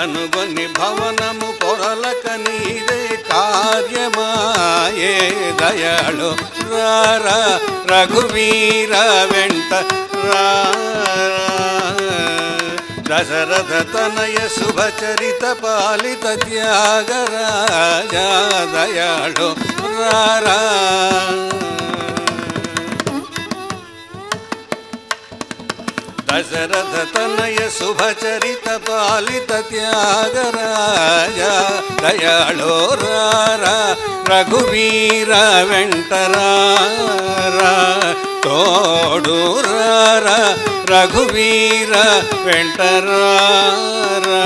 కనుగొని భవనము పొరలక నీదే కార్యమాయే దయాళు రారా రఘువీర వెంట దశరథ తనయ శుభచరిత పాలిత త్యాగరాజా దయాళు రారా దశరథ తనయ శుభచరిత పాలిత త్యాగరాజా దయాళో రారా రఘువీర వెంటరారా తోడు రారా రఘువీర వెంటరారా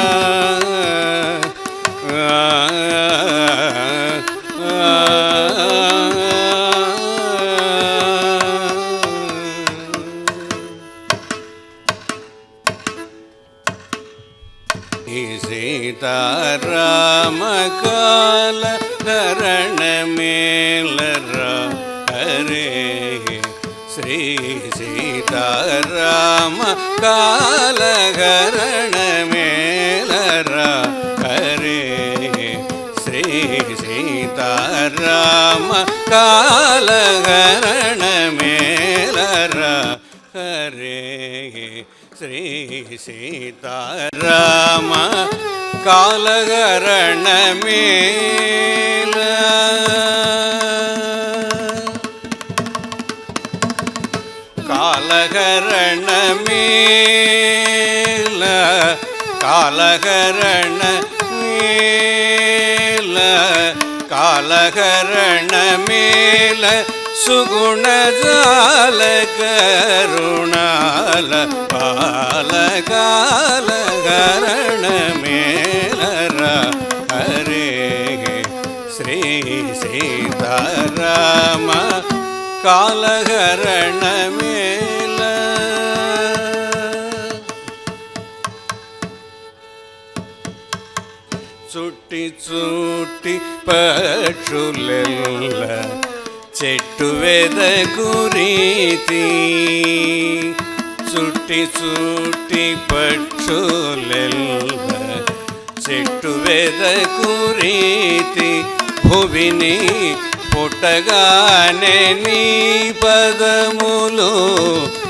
సీతారామకాల ధరణ మేలరా హరే శ్రీ సీతారామ కాలహరణ మేలరా హరే శ్రీ సీతారామ కాలహరణ మేలరా హరే శ్రీ సీతారామ కాలహరణ మేల కాలహరణ మేల కాలహరణ మేల కాలహరణ మేల సుగుణ జాల కరుణాల పాలకాలహరణ మేలరా హరే శ్రీ సీతారామ కాలహరణ మేల చుట్టి చుట్టి పక్షులెల్ల చెట్టు వెదకు రీతి చుట్టి చుట్టి పక్షులెల్ల చెట్టు వెదకు రీతి భువిని పుట్టగానే నీ పదములు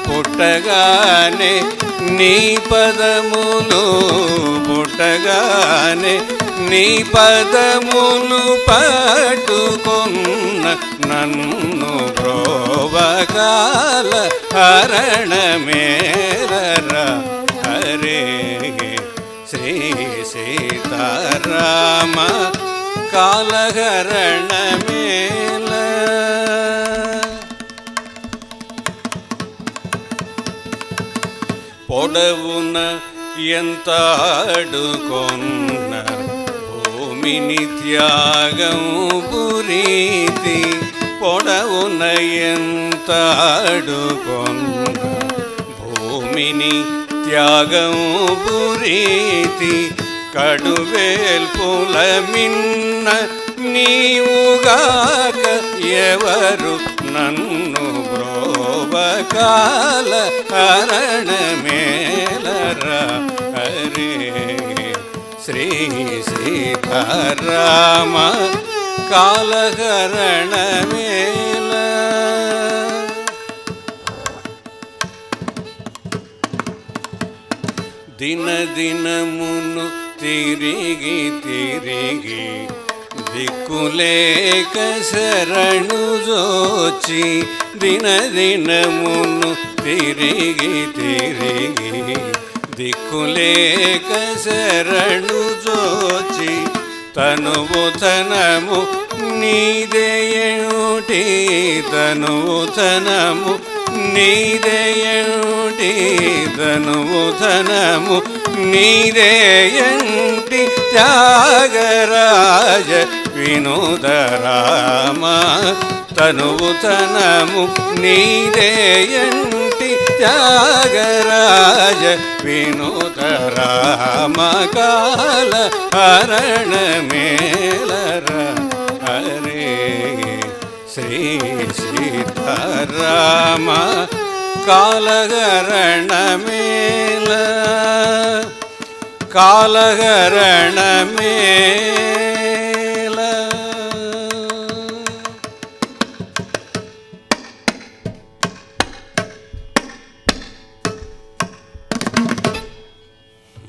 పుట్టగానే నీ పదములు పుట్టగానే నీ పదములు పట్టుకున్న నన్ను బ్రోవకాల హరణ మేలరా హరే శ్రీ సీతారామ కాలహరణ మేల పొడవున ఎంత అడుకొన్న భూమిని త్యాగం పురీతి పొడవున ఎంత అడుకొన్న భూమిని త్యాగం పురీతి కడువేల్పుల మిన్న నీవుగాక ఎవరు నన్ను బ్రోవకాల హరణ మేలరా హరే శ్రీ సీతారామ కాలహరణ మేల దిన దినమును తిరిగి తిరిగి దిక్కులేక శరణు జోచి దిన దినమును తిరిగి తిరిగి దిక్కులేక శరణు జోచి తనువు తనము నీదేయుటి తనువు తనము నీదేయుటి తనువు తనము నీదేయంటి త్యాగరాజ వినోదరామ తనువు తనము నీదేయంటి త్యాగరాజ వినోదరామ కాల హరణ మేలరా హరే శ్రీ సీతారామ కాలహరణ మేల కాలహరణమే